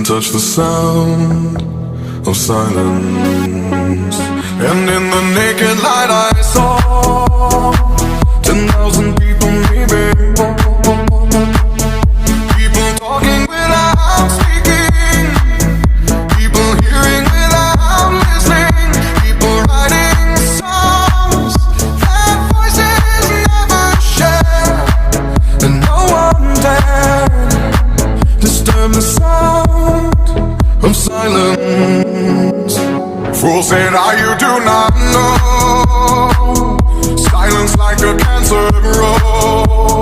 touch the sound of silence. And in the naked light I saw 10,000 people, maybe. People talking without speaking, people hearing without listening, people writing songs that voices never share, and no one dared disturb the sound of silence. Fool said, you do not know. Silence like a cancer grows.